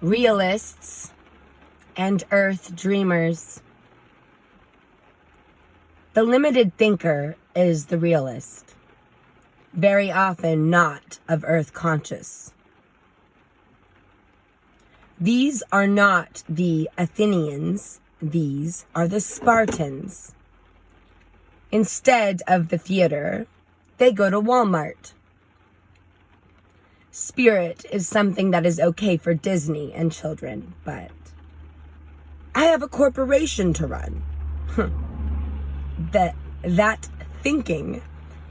Realists and earth dreamers. The limited thinker is the realist, very often not of earth conscious. These are not the Athenians, these are the Spartans. Instead of the theater, they go to Walmart. Spirit is something that is okay for Disney and children, but I have a corporation to run. that thinking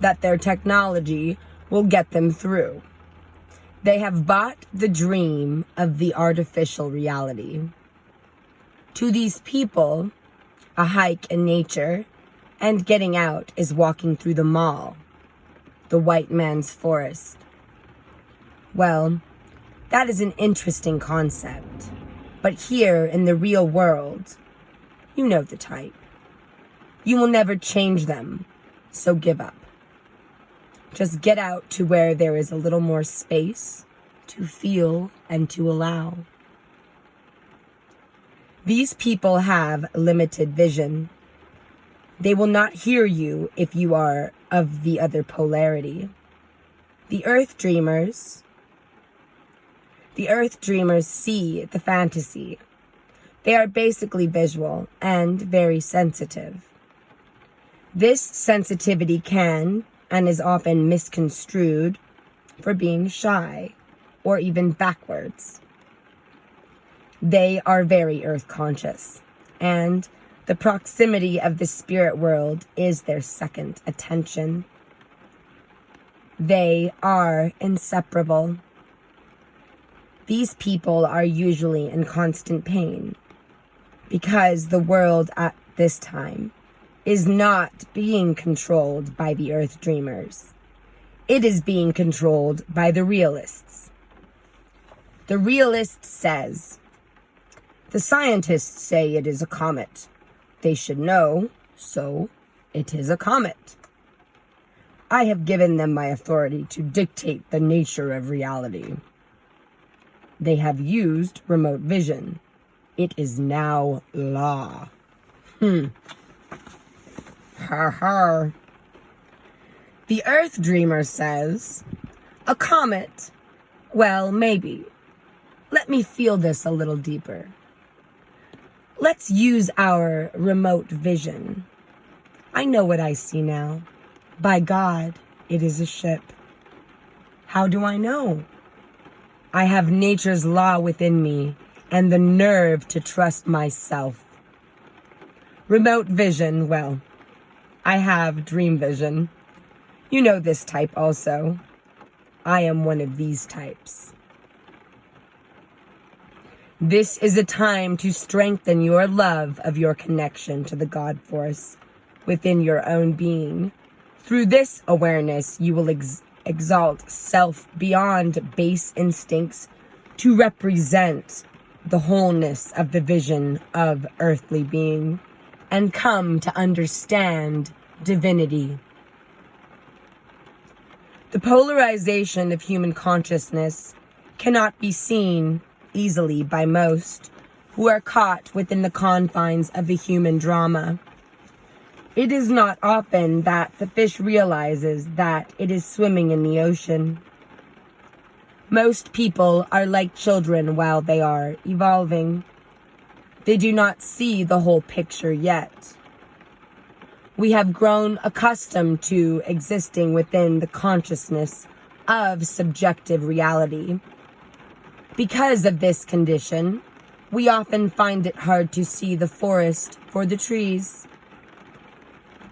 that their technology will get them through. They have bought the dream of the artificial reality. To these people, a hike in nature and getting out is walking through the mall, the white man's forest. Well, that is an interesting concept. But here in the real world, you know the type. You will never change them, so give up. Just get out to where there is a little more space to feel and to allow. These people have limited vision. They will not hear you if you are of the other polarity. The earth dreamers see the fantasy. They are basically visual and very sensitive. This sensitivity can and is often misconstrued for being shy or even backwards. They are very earth conscious, and the proximity of the spirit world is their second attention. They are inseparable. These people are usually in constant pain because the world at this time is not being controlled by the earth dreamers. It is being controlled by the realists. The realist says, the scientists say it is a comet. They should know, so it is a comet. I have given them my authority to dictate the nature of reality. They have used remote vision. It is now law. Ha ha. The earth dreamer says, a comet? Well, maybe. Let me feel this a little deeper. Let's use our remote vision. I know what I see now. By God, it is a ship. How do I know? I have nature's law within me and the nerve to trust myself. Remote vision, well, I have dream vision. You know this type also. I am one of these types. This is a time to strengthen your love of your connection to the God force within your own being. Through this awareness, you will exalt self beyond base instincts to represent the wholeness of the vision of earthly being and come to understand divinity. The polarization of human consciousness cannot be seen easily by most who are caught within the confines of the human drama. It is not often that the fish realizes that it is swimming in the ocean. Most people are like children while they are evolving. They do not see the whole picture yet. We have grown accustomed to existing within the consciousness of subjective reality. Because of this condition, we often find it hard to see the forest for the trees.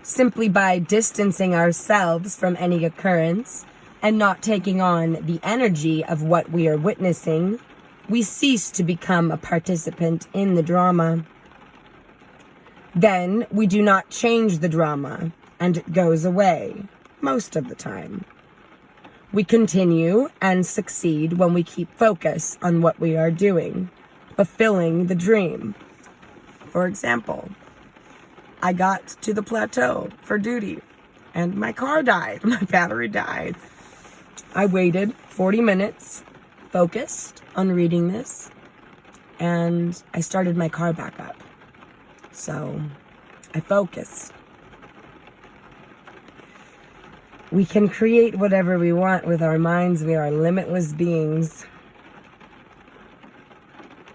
Simply by distancing ourselves from any occurrence and not taking on the energy of what we are witnessing, we cease to become a participant in the drama. Then we do not change the drama, and it goes away, most of the time. We continue and succeed when we keep focus on what we are doing, fulfilling the dream. For example, I got to the plateau for duty, and my car died. My battery died. I waited 40 minutes, focused on reading this, and I started my car back up. So I focused. We can create whatever we want with our minds. We are limitless beings.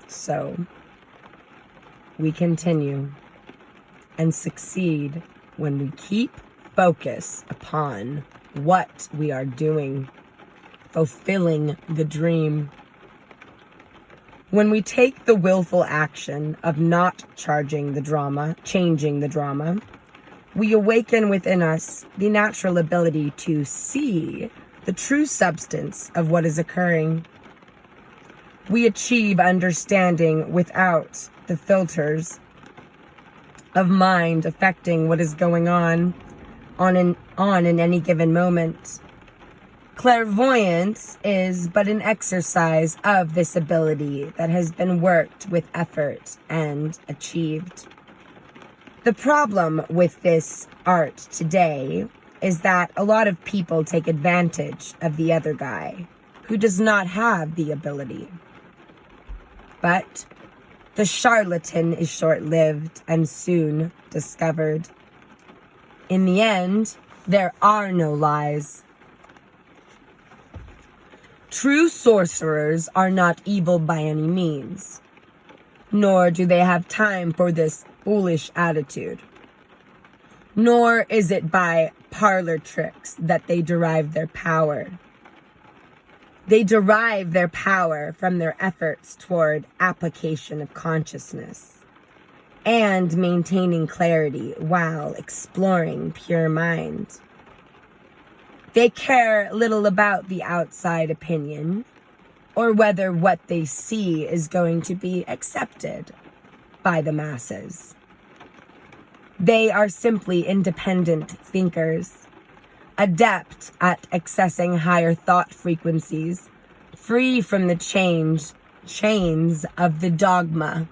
So we continue and succeed when we keep focus upon what we are doing, fulfilling the dream. When we take the willful action of not changing the drama, we awaken within us the natural ability to see the true substance of what is occurring. We achieve understanding without the filters of mind affecting what is going on in any given moment. Clairvoyance is but an exercise of this ability that has been worked with effort and achieved. The problem with this art today is that a lot of people take advantage of the other guy who does not have the ability. But the charlatan is short-lived and soon discovered. In the end, there are no lies. True sorcerers are not evil by any means, nor do they have time for this foolish attitude. Nor is it by parlor tricks that they derive their power. They derive their power from their efforts toward application of consciousness and maintaining clarity while exploring pure mind. They care little about the outside opinion or whether what they see is going to be accepted by the masses. They are simply independent thinkers, adept at accessing higher thought frequencies, free from the chains of the dogma.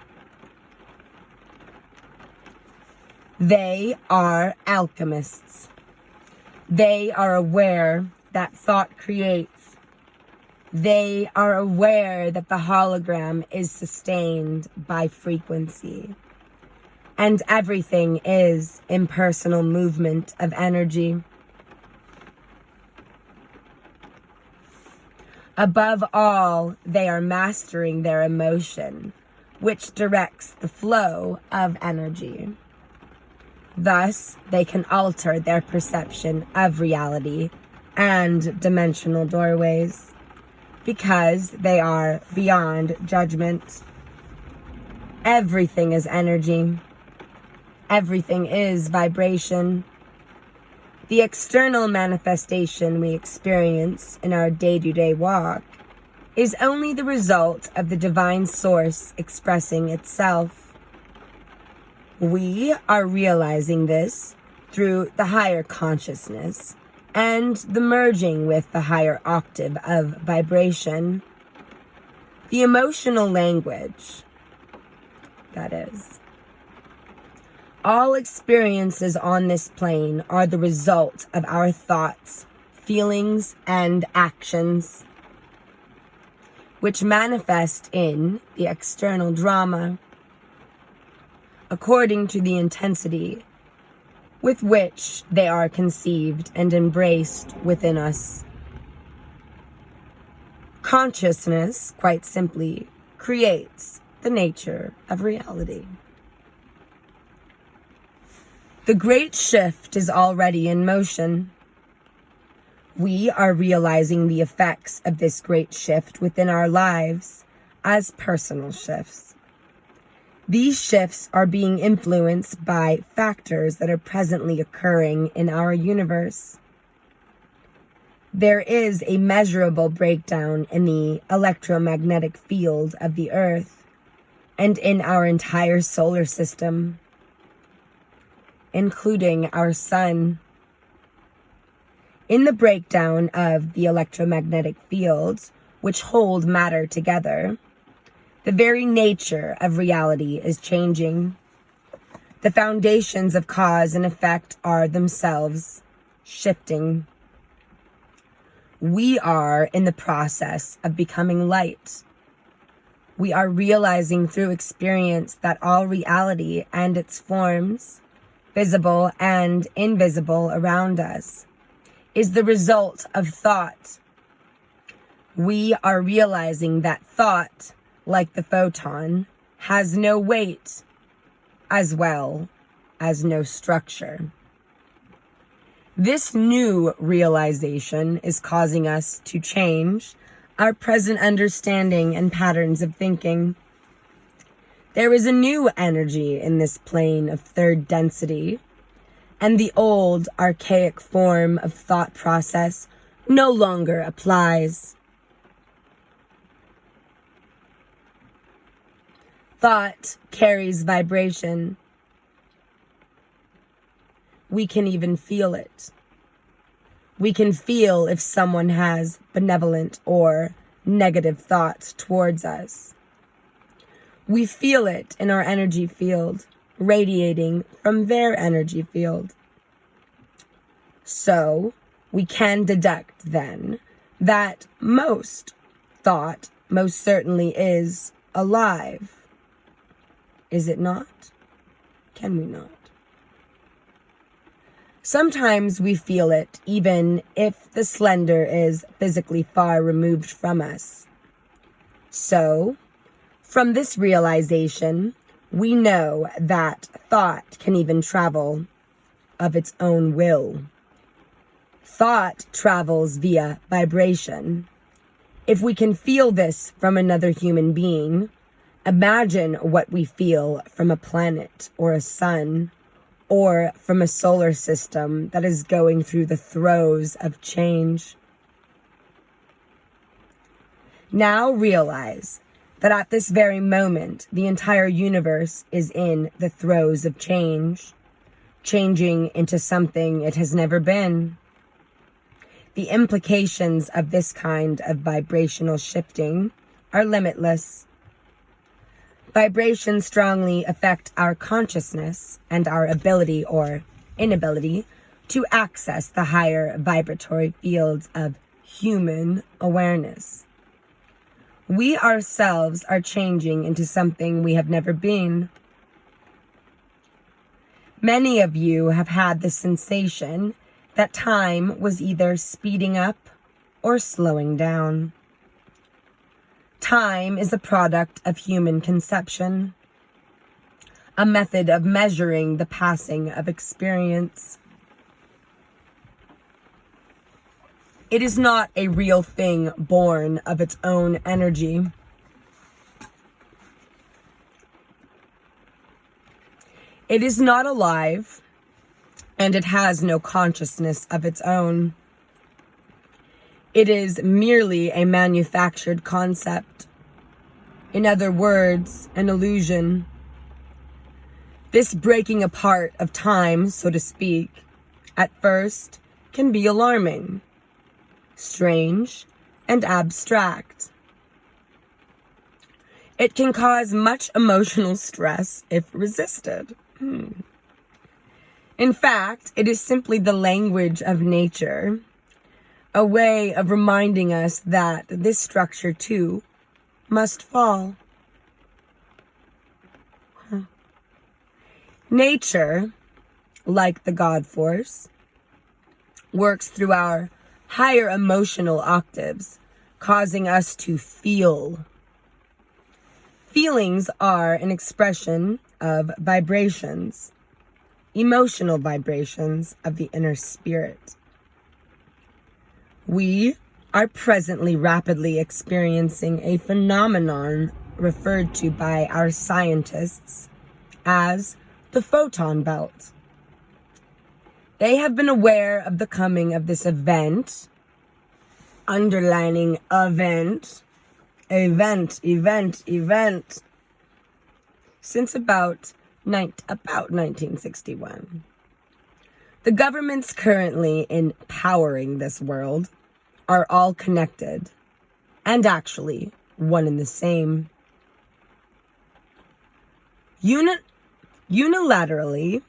They are alchemists. They are aware that thought creates. They are aware that the hologram is sustained by frequency. And everything is impersonal movement of energy. Above all, they are mastering their emotion, which directs the flow of energy. Thus, they can alter their perception of reality and dimensional doorways, because they are beyond judgment. Everything is energy. Everything is vibration. The external manifestation we experience in our day-to-day walk is only the result of the divine source expressing itself. We are realizing this through the higher consciousness and the merging with the higher octave of vibration. The emotional language, that is. All experiences on this plane are the result of our thoughts, feelings, and actions, which manifest in the external drama, according to the intensity with which they are conceived and embraced within us. Consciousness, quite simply, creates the nature of reality. The great shift is already in motion. We are realizing the effects of this great shift within our lives as personal shifts. These shifts are being influenced by factors that are presently occurring in our universe. There is a measurable breakdown in the electromagnetic field of the Earth and in our entire solar system, including our sun. In the breakdown of the electromagnetic fields, which hold matter together, the very nature of reality is changing. The foundations of cause and effect are themselves shifting. We are in the process of becoming light. We are realizing through experience that all reality and its forms, visible and invisible around us, is the result of thought. We are realizing that thought, like the photon, has no weight as well as no structure. This new realization is causing us to change our present understanding and patterns of thinking. There is a new energy in this plane of third density, and the old archaic form of thought process no longer applies. Thought carries vibration. We can even feel it. We can feel if someone has benevolent or negative thoughts towards us. We feel it in our energy field, radiating from their energy field. So, we can deduct then that most thought most certainly is alive. Is it not? Can we not? Sometimes we feel it, even if the slender is physically far removed from us. So, from this realization, we know that thought can even travel of its own will. Thought travels via vibration. If we can feel this from another human being, imagine what we feel from a planet or a sun, or from a solar system that is going through the throes of change. Now realize that at this very moment, the entire universe is in the throes of change, changing into something it has never been. The implications of this kind of vibrational shifting are limitless. Vibrations strongly affect our consciousness and our ability or inability to access the higher vibratory fields of human awareness. We ourselves are changing into something we have never been. Many of you have had the sensation that time was either speeding up or slowing down. Time is a product of human conception, a method of measuring the passing of experience. It is not a real thing born of its own energy. It is not alive, and it has no consciousness of its own. It is merely a manufactured concept. In other words, an illusion. This breaking apart of time, so to speak, at first can be alarming, strange, and abstract. It can cause much emotional stress if resisted. In fact, it is simply the language of nature, a way of reminding us that this structure, too, must fall. Nature, like the God force, works through our higher emotional octaves, causing us to feel. Feelings are an expression of vibrations, emotional vibrations of the inner spirit. We are presently rapidly experiencing a phenomenon referred to by our scientists as the photon belt. They have been aware of the coming of this event, underlining event, since about 1961. The governments currently empowering this world are all connected and actually one and the same. Unilaterally,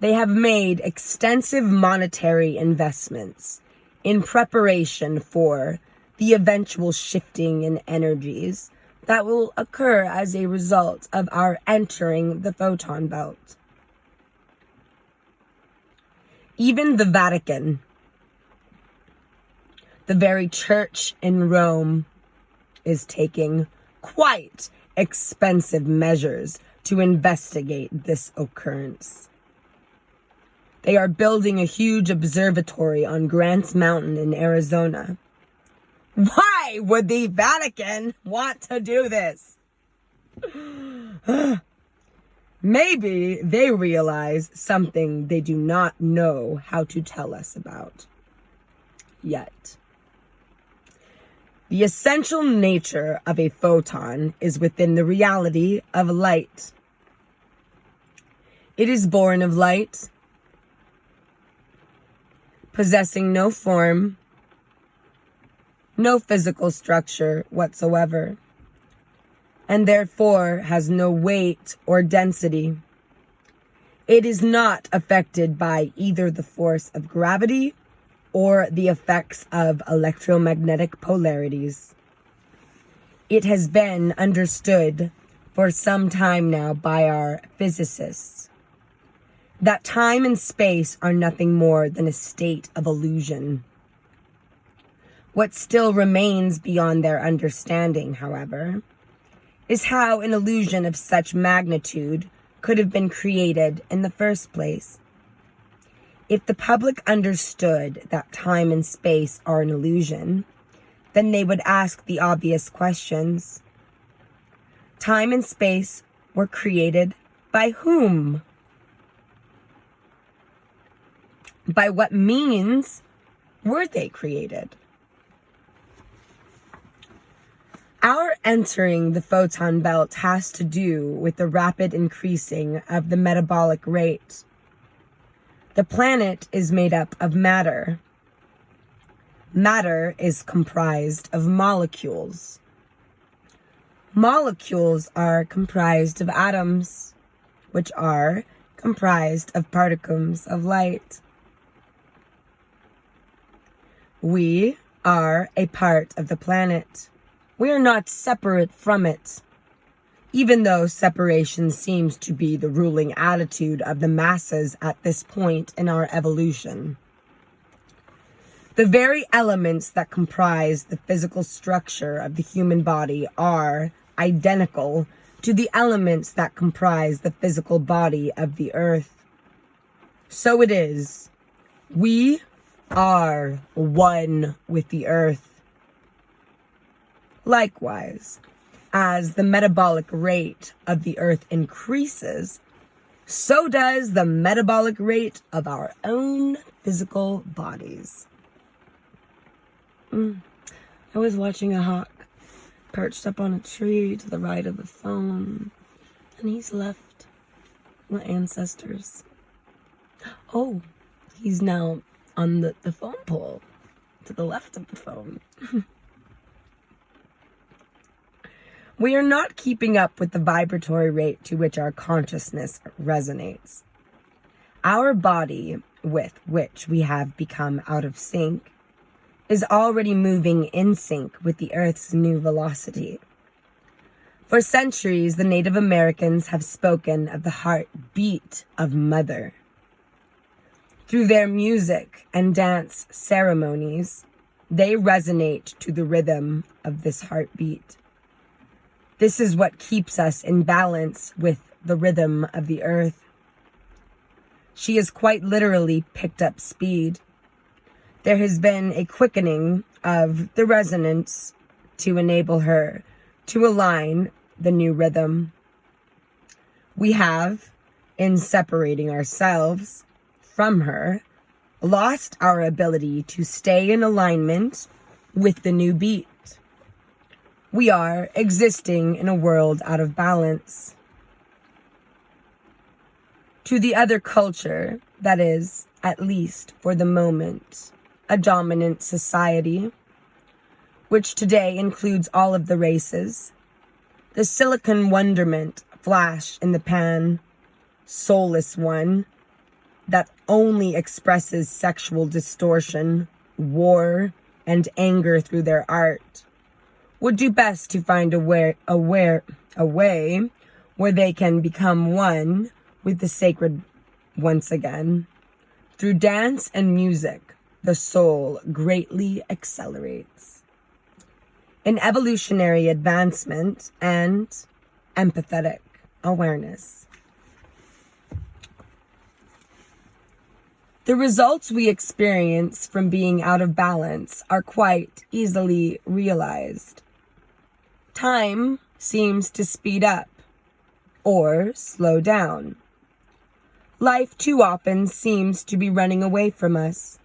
they have made extensive monetary investments in preparation for the eventual shifting in energies that will occur as a result of our entering the photon belt. Even the Vatican, the very church in Rome, is taking quite expensive measures to investigate this occurrence. They are building a huge observatory on Grants Mountain in Arizona. Why would the Vatican want to do this? Maybe they realize something they do not know how to tell us about yet. The essential nature of a photon is within the reality of light. It is born of light, possessing no form, no physical structure whatsoever, and therefore has no weight or density. It is not affected by either the force of gravity or the effects of electromagnetic polarities. It has been understood for some time now by our physicists that time and space are nothing more than a state of illusion. What still remains beyond their understanding, however, is how an illusion of such magnitude could have been created in the first place. If the public understood that time and space are an illusion, then they would ask the obvious questions. Time and space were created by whom? By what means were they created? Our entering the photon belt has to do with the rapid increasing of the metabolic rate. The planet is made up of matter. Matter is comprised of molecules. Molecules are comprised of atoms, which are comprised of particles of light. We are a part of the planet. We are not separate from it, even though separation seems to be the ruling attitude of the masses at this point in our evolution. The very elements that comprise the physical structure of the human body are identical to the elements that comprise the physical body of the earth. So it is. We are one with the earth. Likewise, as the metabolic rate of the earth increases, so does the metabolic rate of our own physical bodies. I was watching a hawk perched up on a tree to the right of the phone, and he's left my ancestors. Oh, he's now on the phone pole to the left of the phone. We are not keeping up with the vibratory rate to which our consciousness resonates. Our body, with which we have become out of sync, is already moving in sync with the Earth's new velocity. For centuries, the Native Americans have spoken of the heartbeat of Mother. Through their music and dance ceremonies, they resonate to the rhythm of this heartbeat. This is what keeps us in balance with the rhythm of the earth. She has quite literally picked up speed. There has been a quickening of the resonance to enable her to align the new rhythm. We have, in separating ourselves from her, lost our ability to stay in alignment with the new beat. We are existing in a world out of balance. To the other culture, that is, at least for the moment, a dominant society, which today includes all of the races, the silicon wonderment flash in the pan, soulless one, that only expresses sexual distortion, war, and anger through their art, would do best to find a way where they can become one with the sacred once again. Through dance and music, the soul greatly accelerates in evolutionary advancement and empathetic awareness. The results we experience from being out of balance are quite easily realized. Time seems to speed up or slow down. Life too often seems to be running away from us.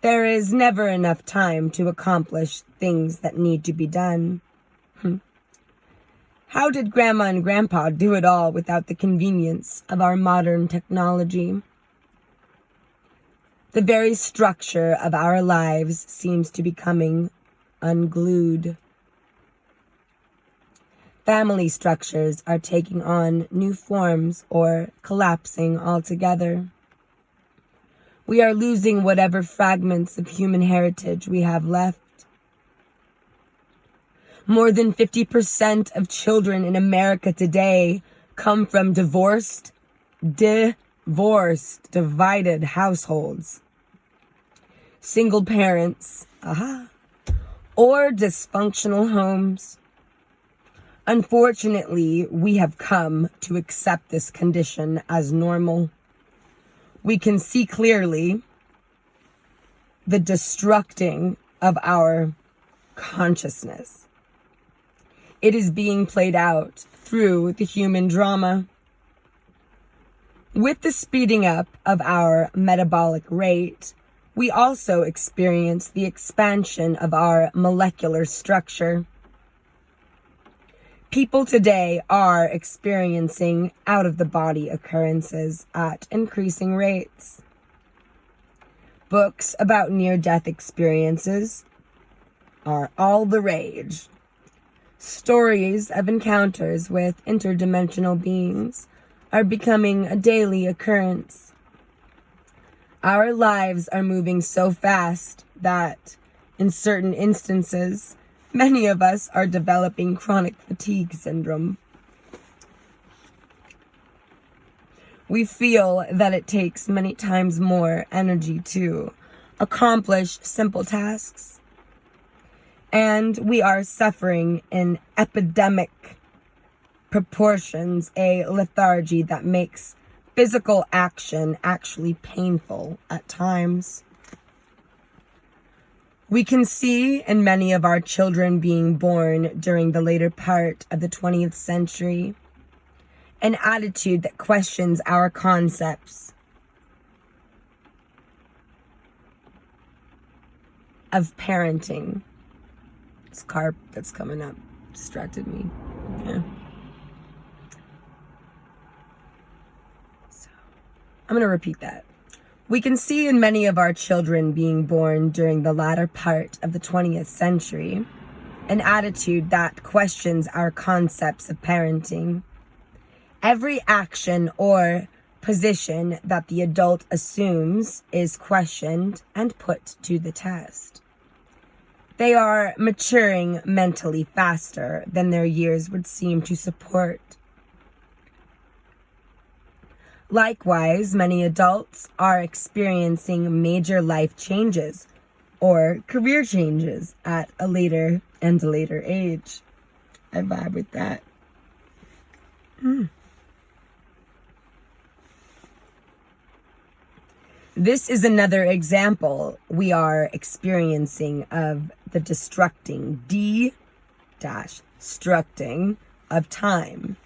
There is never enough time to accomplish things that need to be done. How did Grandma and Grandpa do it all without the convenience of our modern technology? The very structure of our lives seems to be becoming unglued. Family structures are taking on new forms or collapsing altogether. We are losing whatever fragments of human heritage we have left. More than 50% of children in America today come from divided households. Single parents, or dysfunctional homes. Unfortunately, we have come to accept this condition as normal. We can see clearly the destructing of our consciousness. It is being played out through the human drama. With the speeding up of our metabolic rate, we also experience the expansion of our molecular structure. People today are experiencing out-of-the-body occurrences at increasing rates. Books about near-death experiences are all the rage. Stories of encounters with interdimensional beings are becoming a daily occurrence. Our lives are moving so fast that, in certain instances, many of us are developing chronic fatigue syndrome. We feel that it takes many times more energy to accomplish simple tasks, and we are suffering in epidemic proportions a lethargy that makes physical action actually painful at times. We can see in many of our children being born during the later part of the 20th century an attitude that questions our concepts of parenting. This car that's coming up distracted me. Yeah. So I'm going to repeat that. We can see in many of our children being born during the latter part of the 20th century an attitude that questions our concepts of parenting. Every action or position that the adult assumes is questioned and put to the test. They are maturing mentally faster than their years would seem to support. Likewise, many adults are experiencing major life changes or career changes at a later age. I vibe with that. This is another example we are experiencing of the destructing of time.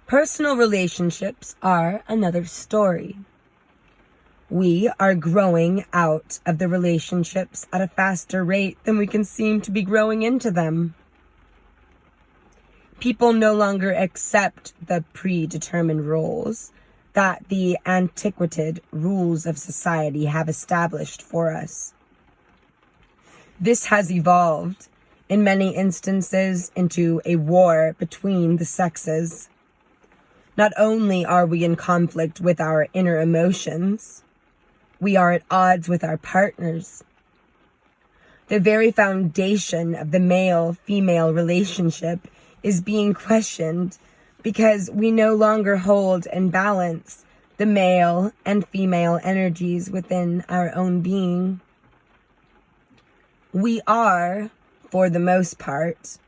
Personal relationships are another story. We are growing out of the relationships at a faster rate than we can seem to be growing into them. People no longer accept the predetermined roles that the antiquated rules of society have established for us. This has evolved, in many instances, into a war between the sexes. Not only are we in conflict with our inner emotions, we are at odds with our partners. The very foundation of the male-female relationship is being questioned because we no longer hold and balance the male and female energies within our own being. We are, for the most part,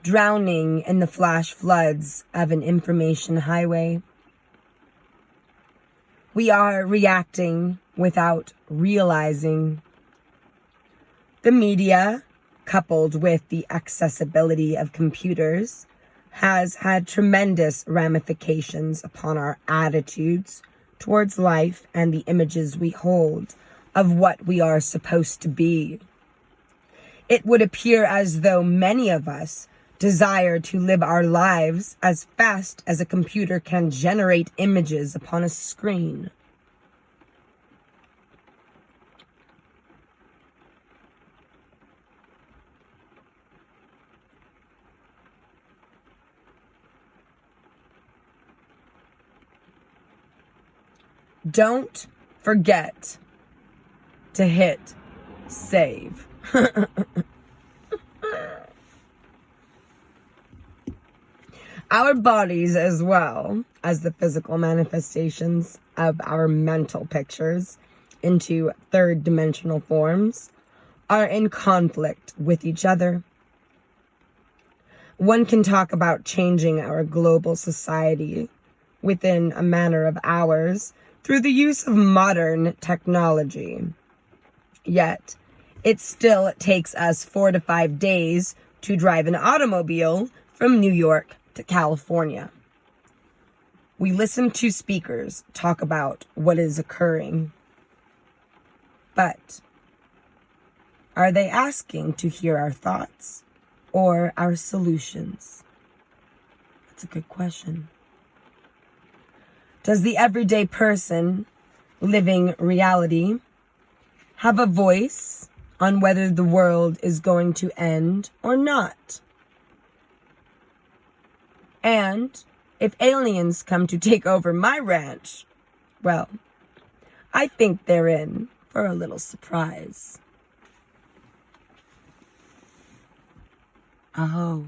drowning in the flash floods of an information highway. We are reacting without realizing. The media, coupled with the accessibility of computers, has had tremendous ramifications upon our attitudes towards life and the images we hold of what we are supposed to be. It would appear as though many of us desire to live our lives as fast as a computer can generate images upon a screen. Don't forget to hit save. Our bodies, as well as the physical manifestations of our mental pictures into third-dimensional forms, are in conflict with each other. One can talk about changing our global society within a matter of hours through the use of modern technology. Yet, it still takes us 4 to 5 days to drive an automobile from New York to California. We listen to speakers talk about what is occurring. But are they asking to hear our thoughts or our solutions? That's a good question. Does the everyday person living reality have a voice on whether the world is going to end or not? And if aliens come to take over my ranch, well, I think they're in for a little surprise. Aho.